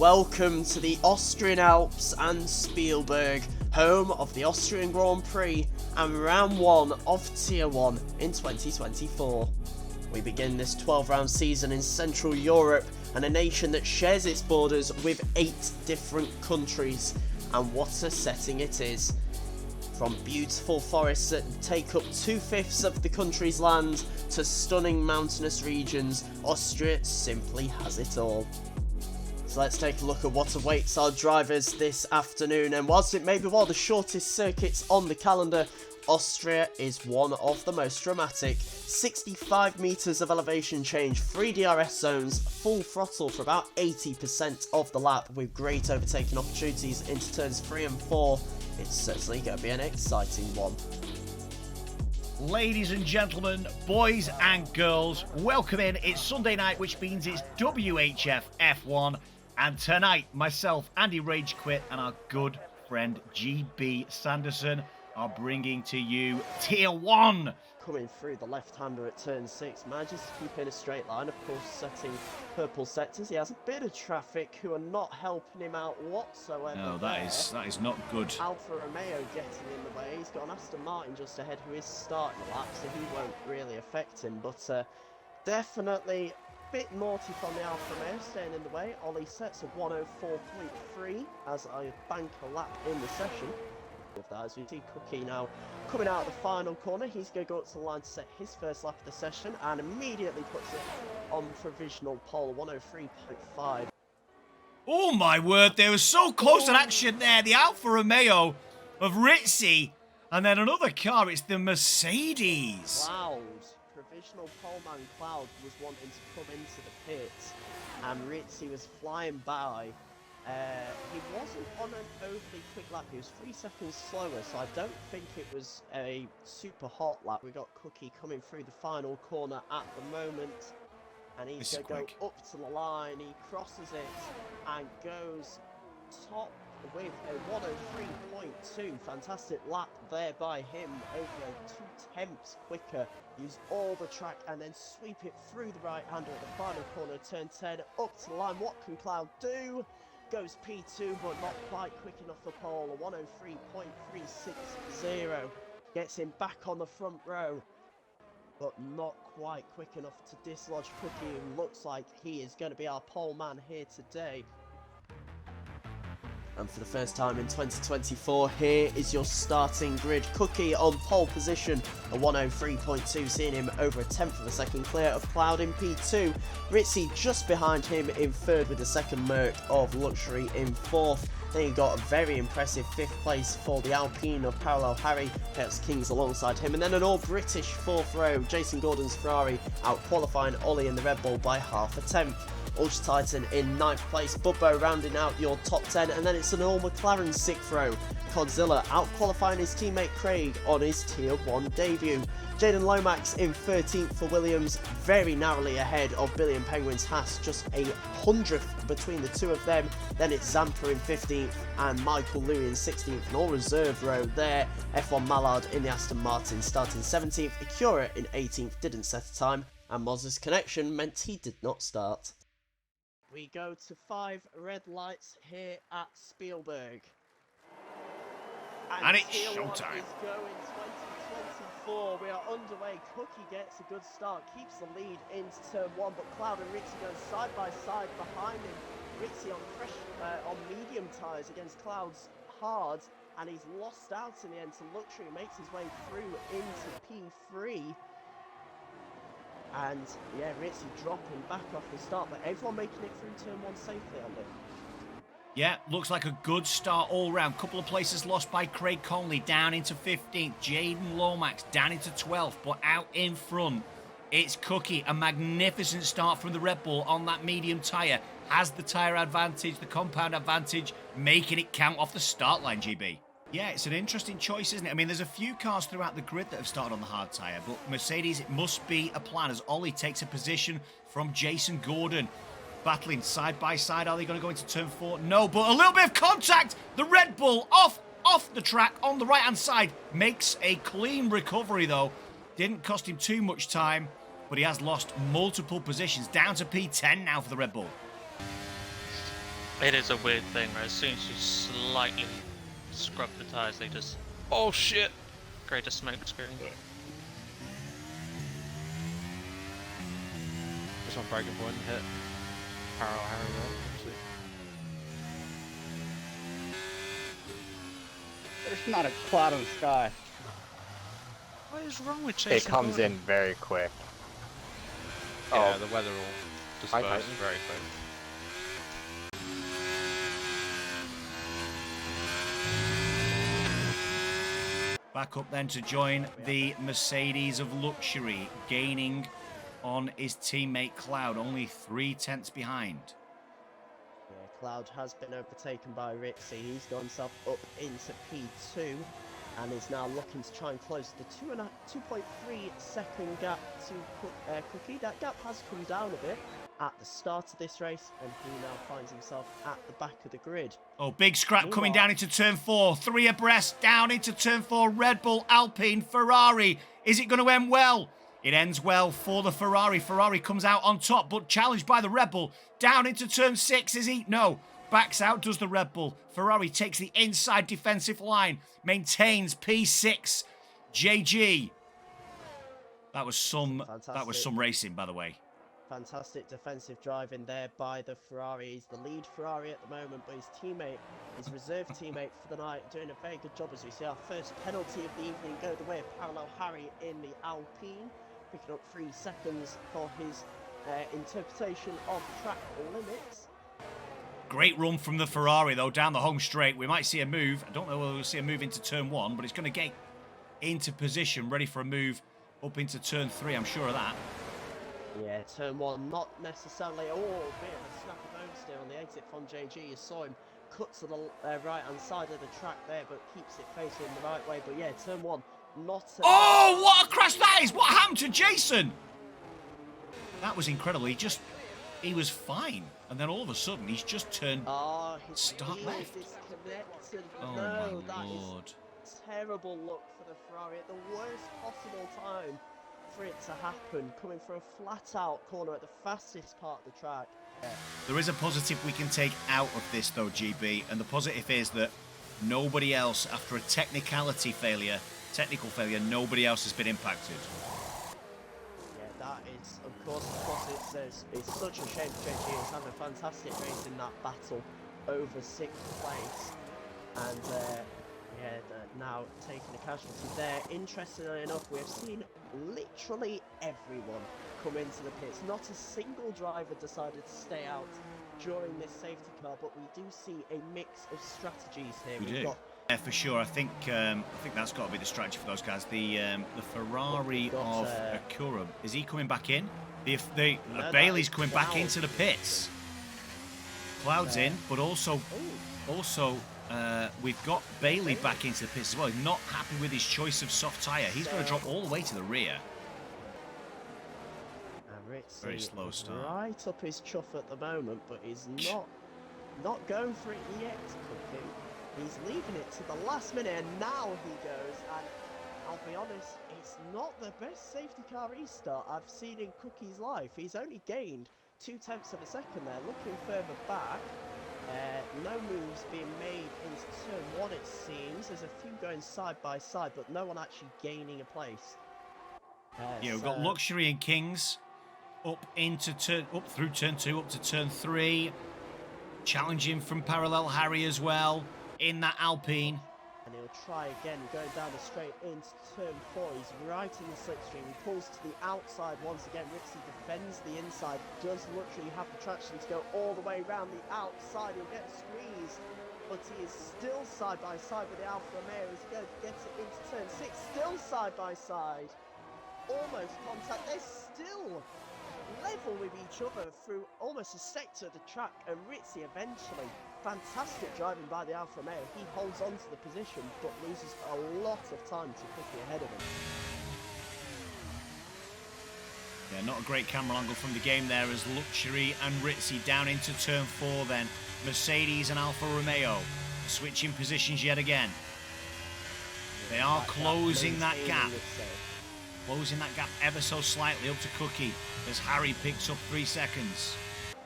Welcome to the Austrian Alps and Spielberg, home of the Austrian Grand Prix and round 1 of Tier 1 in 2024. We begin this 12-round season in Central Europe and a nation that shares its borders with 8 different countries, and what a setting it is. From beautiful forests that take up 2/5 of the country's land to stunning mountainous regions, Austria simply has it all. So let's take a look at what awaits our drivers this afternoon, and whilst it may be one of the shortest circuits on the calendar, Austria is one of the most dramatic. 65 metres of elevation change, 3 DRS zones, full throttle for about 80% of the lap with great overtaking opportunities into turns 3 and 4. It's certainly going to be an exciting one. Ladies and gentlemen, boys and girls, welcome in. It's Sunday night, which means it's WHF F1. And tonight, myself, Andy Ragequit, and our good friend GB Sanderson are bringing to you Tier 1. Coming through the left-hander at turn 6, manages to keep in a straight line, of course setting purple sectors. He has a bit of traffic who are not helping him out whatsoever. No, that is not good. Alfa Romeo getting in the way. He's got an Aston Martin just ahead who is starting the lap, so he won't really affect him. But definitely a bit naughty from the Alfa Romeo, staying in the way. Ollie sets a 104.3 as I bank a lap in the session. With that, as we see Cookie now coming out of the final corner, he's going to go up to the line to set his first lap of the session and immediately puts it on provisional pole, 103.5. Oh my word, they were so close to action there. The Alfa Romeo of Rizzi, and then another car, it's the Mercedes. Cloud, provisional poleman Cloud was wanting to come into the pits, and Rizzi was flying by. He wasn't on an overly quick lap, he was 3 seconds slower, so I don't think it was a super hot lap. We got Cookie coming through the final corner at the moment, and he's going to go up to the line. He crosses it and goes top with a 103.2. Fantastic lap there by him, over 2/10 quicker. Use all the track and then sweep it through the right-hander at the final corner, turn 10, up to the line. What can Cloud do? Goes P2, but not quite quick enough for pole. A 103.360 gets him back on the front row, but not quite quick enough to dislodge Cookie, who looks like he is going to be our pole man here today. And for the first time in 2024, here is your starting grid. Cookie on pole position, a 103.2, seeing him over a 10th of a second clear of Cloud in P2. Rizzi just behind him in 3rd with the second Merc of Luxury in 4th. Then you got a very impressive 5th place for the Alpine of Parallel Harry, Hertz Kings alongside him. And then an all-British 4th row, Jason Gordon's Ferrari out-qualifying Ollie in the Red Bull by half a tenth. Ultra Titan in 9th place, Bubbo rounding out your top 10, and then it's an all McLaren 6th row. Godzilla out-qualifying his teammate Craig on his Tier 1 debut. Jaden Lomax in 13th for Williams, very narrowly ahead of Billy and Penguin's Haas, just a 100th between the two of them. Then it's Zampa in 15th and Michael Louis in 16th, an all-reserve row there. F1 Mallard in the Aston Martin starting 17th, Acura in 18th, didn't set a time, and Moz's connection meant he did not start. We go to 5 red lights here at Spielberg. And it's showtime. Is going 2024. We are underway. Cookie gets a good start, keeps the lead into turn 1, but Cloud and Rizzi go side by side behind him. Rizzi on medium tyres against Cloud's hard, and he's lost out in the end to Luxury. Makes his way through into P3. And yeah, Rizzi dropping back off the start, but everyone making it through turn 1 safely, Andy. Yeah, looks like a good start all round. Couple of places lost by Craig Conley, down into 15th. Jaden Lomax down into 12th, but out in front, it's Cookie. A magnificent start from the Red Bull on that medium tyre. Has the tyre advantage, the compound advantage, making it count off the start line, GB. Yeah, it's an interesting choice, isn't it? I mean, there's a few cars throughout the grid that have started on the hard tyre, but Mercedes, it must be a plan as Ollie takes a position from Jason Gordon. Battling side by side. Are they going to go into turn 4? No, but a little bit of contact. The Red Bull off the track on the right-hand side. Makes a clean recovery, though. Didn't cost him too much time, but he has lost multiple positions. Down to P10 now for the Red Bull. It is a weird thing, right? As soon as you slightly scrub the tyres, they just Oh shit! create a smoke screen. Just on braking point, hit parallel Harry there, obviously. There's not a cloud in the sky. What is wrong with Jason? It comes Gordon? in very quick. Yeah, Oh, the weather will Hi, disperse Titan. very quick. Back up then to join the Mercedes of luxury, gaining on his teammate Cloud, only 3/10 behind. Yeah, Cloud has been overtaken by Ritzy. He's got himself up into P2 and is now looking to try and close the 2.3 second gap to Cookie. That gap has come down a bit at the start of this race, and he now finds himself at the back of the grid. Oh, big scrap coming down into turn 4. 3 abreast down into turn 4. Red Bull, Alpine, Ferrari. Is it going to end well? It ends well for the Ferrari. Ferrari comes out on top, but challenged by the Red Bull. Down into turn 6, is he? No. Backs out, does the Red Bull. Ferrari takes the inside defensive line. Maintains P6. JG. That was some racing, by the way. Fantastic defensive driving there by the Ferrari. He's the lead Ferrari at the moment, but his teammate, his reserve teammate for the night, doing a very good job as we see our first penalty of the evening go the way of Parallel Harry in the Alpine, picking up 3 seconds for his interpretation of track limits. Great run from the Ferrari, though, down the home straight. We might see a move. I don't know whether we'll see a move into turn 1, but it's going to get into position, ready for a move up into turn 3. I'm sure of that. Yeah, turn 1, not necessarily. Oh, bit of a snap of oversteer on the exit from JG. You saw him cut to the right-hand side of the track there, but keeps it facing the right way. But yeah, turn 1, not... Oh, what a crash that is! What happened to Jason? That was incredible. He was fine. And then all of a sudden, he's just turned start left. Disconnected. Oh, No, my that Lord. is terrible luck for the Ferrari at the worst possible time for it to happen, coming for a flat-out corner at the fastest part of the track. There is a positive we can take out of this, though, GB, and the positive is that nobody else, after a technical failure, nobody else has been impacted. Yeah, that is, of course, it's such a shame for JG. He's having a fantastic race in that battle over 6th place, and now taking a casualty there. Interestingly enough, we have seen literally everyone come into the pits. Not a single driver decided to stay out during this safety car, but we do see a mix of strategies here. We do. Yeah, for sure. I think that's got to be the strategy for those guys. The Ferrari of Acura, is he coming back in? Bailey's coming back into the pits. Cloud's in, but also we've got Bailey back into the pits as well. He's not happy with his choice of soft tyre. He's going to drop all the way to the rear. Very slow start. Right up his chuff at the moment, but he's not going for it yet, Cookie. He's leaving it to the last minute, and now he goes. And I'll be honest, it's not the best safety car restart I've seen in Cookie's life. He's only gained 0.2 of a second there. Looking further back, no moves being made into turn 1, it seems. There's a few going side by side, but no one actually gaining a place. Yeah, we've got Luxury and Kings up through turn 2, up to turn 3. Challenging from Parallel Harry as well in that Alpine. And he'll try again, going down the straight into turn 4. He's right in the slipstream. He pulls to the outside once again. Ripsy defends the inside. Does literally have the traction to go all the way around the outside. He'll get squeezed, but he is still side by side with the Alfa Romeo. He's going to get it into turn 6. Still side by side. Almost contact. They're still level with each other through almost a sector of the track, and Ritzy eventually, fantastic driving by the Alfa Romeo, he holds on to the position but loses a lot of time to Cookie ahead of him. Yeah, not a great camera angle from the game there as Luxury and Ritzy down into turn 4 then. Mercedes and Alfa Romeo switching positions yet again. They are closing that gap. Closing that gap ever so slightly up to Cookie as Harry picks up 3 seconds.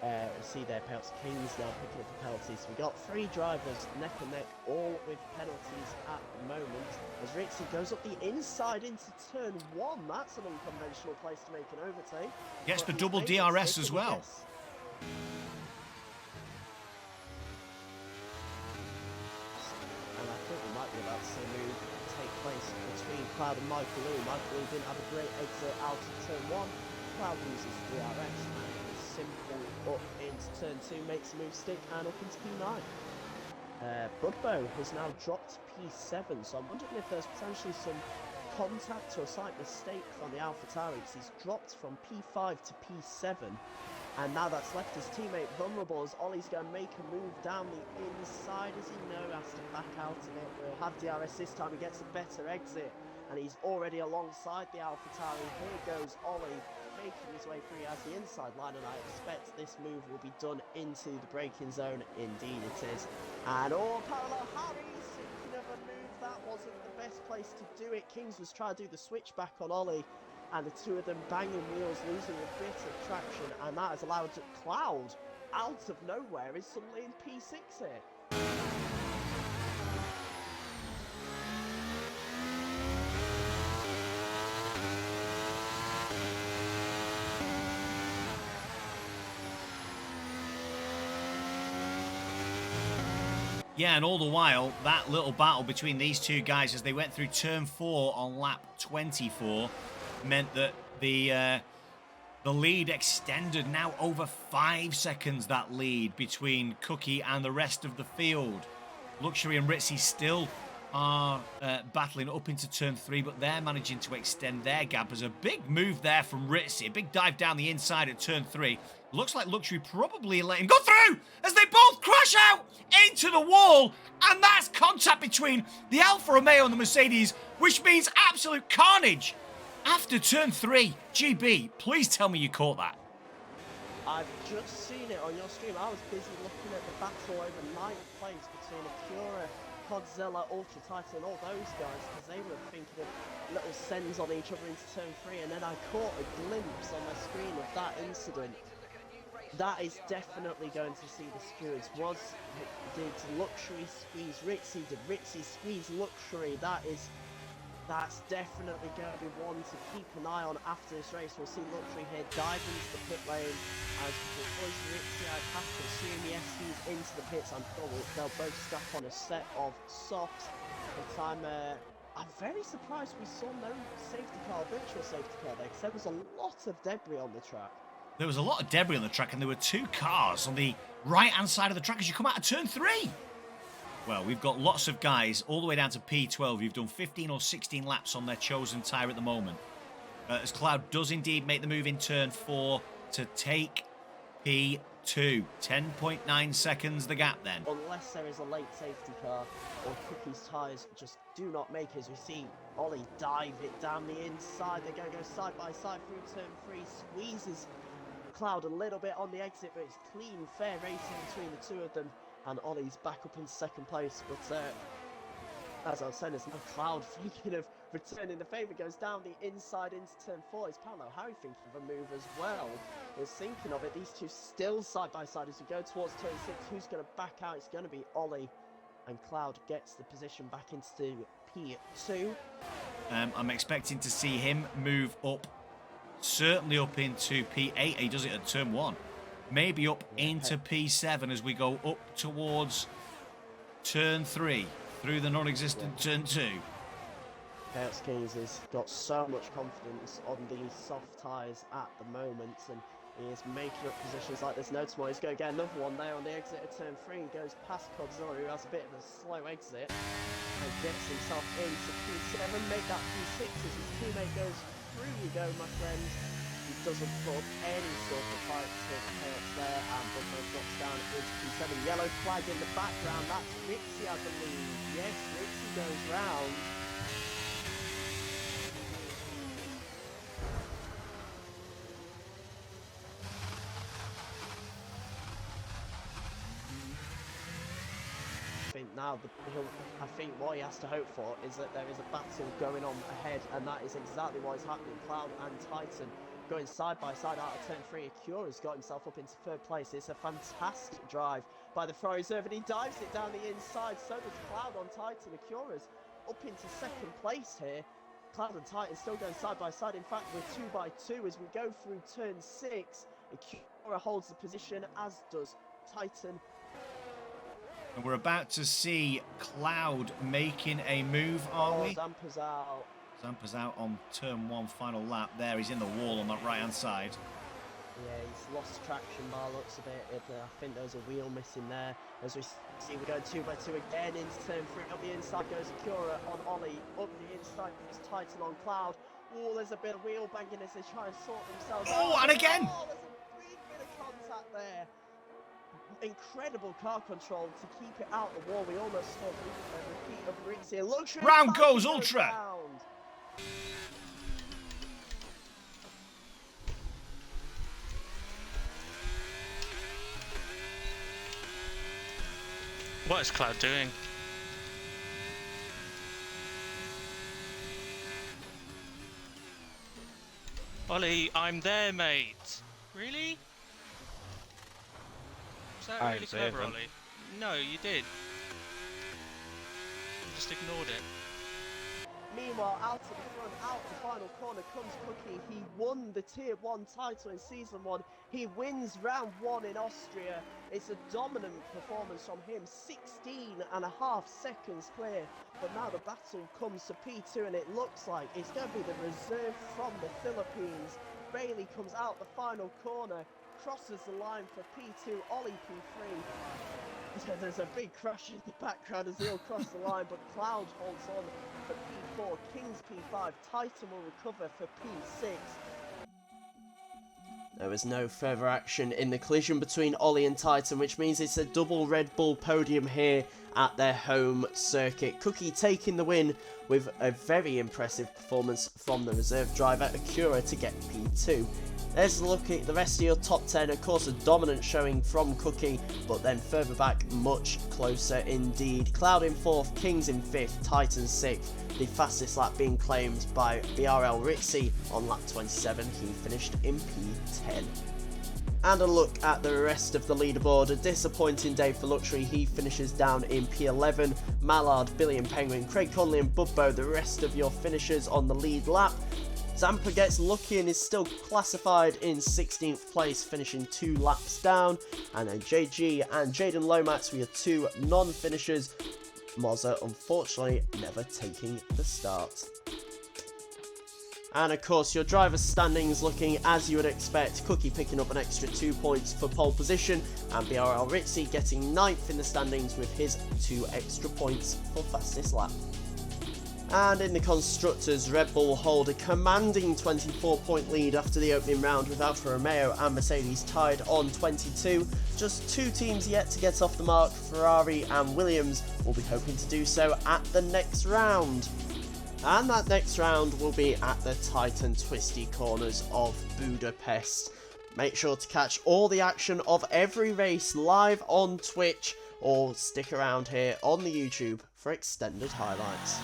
We see there Peltz Kings now picking up the penalties. So we got 3 drivers neck and neck, all with penalties at the moment. As Ritzy goes up the inside into turn 1. That's an unconventional place to make an overtake. Gets But the he's double made it, DRS so as can well. guess. And I think we might be about to see a move take place between Cloud and Michael Lou. Michael Lou didn't have a great exit out of turn 1. Cloud uses DRS and is simple up into turn 2, makes a move stick and up into P9. Budbo has now dropped P7, so I'm wondering if there's potentially some contact or a slight mistake from the AlphaTauri, because he's dropped from P5 to P7, and now that's left his teammate vulnerable as Ollie's going to make a move down the inside. As he has to back out of it. We'll have DRS this time, he gets a better exit, and he's already alongside the AlphaTauri. Here goes Ollie, making his way through as the inside line, and I expect this move will be done into the braking zone. Indeed it is. And parallel Harry, thinking of a move that wasn't the best place to do it. Kings was trying to do the switchback on Ollie, and the two of them banging wheels, losing a bit of traction, and that has allowed Cloud, out of nowhere, is suddenly in P6 here. Yeah, and all the while, that little battle between these two guys as they went through turn 4 on lap 24 meant that the lead extended now over 5 seconds, that lead between Cookie and the rest of the field. Luxury and Ritzy still are battling up into turn 3, but they're managing to extend their gap. As a big move there from Ritzy, a big dive down the inside at turn 3. Looks like Luxury probably let him go through as they both crash out into the wall, and that's contact between the Alfa Romeo and the Mercedes, which means absolute carnage after turn 3. GB, please tell me you caught that. I've just seen it on your stream. I was busy looking at the battle over 9th place between Acura, Godzilla, Ultra Titan, all those guys, because they were thinking of little sends on each other into turn 3, and then I caught a glimpse on my screen of that incident. That is definitely going to see the stewards. Did Luxury squeeze Ritzy? Did Ritzy squeeze Luxury? That's definitely going to be one to keep an eye on after this race. We'll see Luxury here dive into the pit lane as it was Ritzy. I'd have to assume, yes, he's into the pits. I'm sure they'll both stack on a set of softs. But I'm very surprised we saw no safety car, virtual safety car there, because there was a lot of debris on the track. There was a lot of debris on the track, and there were 2 cars on the right-hand side of the track as you come out of turn 3. Well, we've got lots of guys all the way down to P12 who've done 15 or 16 laps on their chosen tyre at the moment. As Cloud does indeed make the move in turn 4 to take P2. 10.9 seconds the gap then. Unless there is a late safety car or Cookie's tyres just do not make it, as we see Ollie dive it down the inside. They're going to go side by side through turn 3, squeezes Cloud a little bit on the exit, but it's clean, fair racing between the two of them, and Ollie's back up in 2nd place. But as I was saying, there's no Cloud thinking of returning the favour, goes down the inside into turn 4. Is Paolo Harry thinking of a move as well? Is thinking of it. These two still side by side as we go towards turn 6. Who's going to back out? It's going to be Ollie, and Cloud gets the position back into P2. I'm expecting to see him move up, certainly up into P8. He does it at turn 1. Maybe up into P7 as we go up towards turn 3 through the non-existent turn 2. Chaos Kings has got so much confidence on these soft tyres at the moment, and he is making up positions like there's no tomorrow. He's going to get another one there on the exit of turn 3. He goes past Godzilla, who has a bit of a slow exit, and gets himself into P7. Make that P6 as his teammate goes through. You go, my friends. He doesn't put up any sort of fight to Chaos there, and Buffalo drops down into P7. Yellow flag in the background. That's Ritzy, I believe. Yes, Ritzy goes round. I think what he has to hope for is that there is a battle going on ahead, and that is exactly what is happening. Cloud and Titan going side by side out of turn 3. Acura's got himself up into 3rd place. It's a fantastic drive by the Ferrari reserve, and he dives it down the inside. So does Cloud on Titan. Acura's up into 2nd place here. Cloud and Titan still going side by side. In fact, we're 2 by 2 as we go through turn 6. Acura holds the position, as does Titan. And we're about to see Cloud making a move, are we? Zampa's out. Zampa's out on turn 1, final lap there. He's in the wall on that right-hand side. Yeah, he's lost traction by looks of it. I think there's a wheel missing there. As we see, we're going 2 by 2 again into turn 3. Up the inside goes Acura on Ollie. Up the inside goes Titan on Cloud. Oh, there's a bit of wheel banging as they try and sort themselves out. Oh, and again! Oh, there's a brief bit of contact there. Incredible car control to keep it out the wall. We almost saw a repeat of Rizzi. Luxury Round goes Ultra! Round. What is Cloud doing? Ollie, I'm there, mate. Really? Was that really clever, Ollie? No, you did. You just ignored it. Meanwhile, out to the front, out the final corner comes Cookie. He won the Tier 1 title in Season 1. He wins round 1 in Austria. It's a dominant performance from him, 16.5 seconds clear. But now the battle comes to P2, and it looks like it's going to be the reserve from the Philippines. Bailey comes out the final corner, crosses the line for P2, Ollie P3. There's a big crash in the background as they all cross the line, but Cloud holds on for P4, Kings P5, Titan will recover for P6. There was no further action in the collision between Ollie and Titan, which means it's a double Red Bull podium here at their home circuit. Cookie taking the win with a very impressive performance from the reserve driver Acura to get P2. Let's look at the rest of your top 10. Of course, a dominant showing from Cookie, but then further back, much closer indeed. Cloud in 4th, Kings in 5th, Titan 6th. The fastest lap being claimed by BRL Rizzi on lap 27. He finished in P10. And a look at the rest of the leaderboard. A disappointing day for Luxury. He finishes down in P11. Mallard, Billy and Penguin, Craig Conley and Bubbo, the rest of your finishers on the lead lap. Zampa gets lucky and is still classified in 16th place, finishing 2 laps down. And then JG and Jaden Lomax were your 2 non-finishers. Mozza, unfortunately, never taking the start. And of course, your driver's standings looking as you would expect. Cookie picking up an extra 2 points for pole position, and BRL Rizzi getting 9th in the standings with his 2 extra points for fastest lap. And in the Constructors, Red Bull hold a commanding 24-point lead after the opening round, with Alfa Romeo and Mercedes tied on 22. Just 2 teams yet to get off the mark. Ferrari and Williams will be hoping to do so at the next round. And that next round will be at the Titan Twisty Corners of Budapest. Make sure to catch all the action of every race live on Twitch, or stick around here on the YouTube for extended highlights.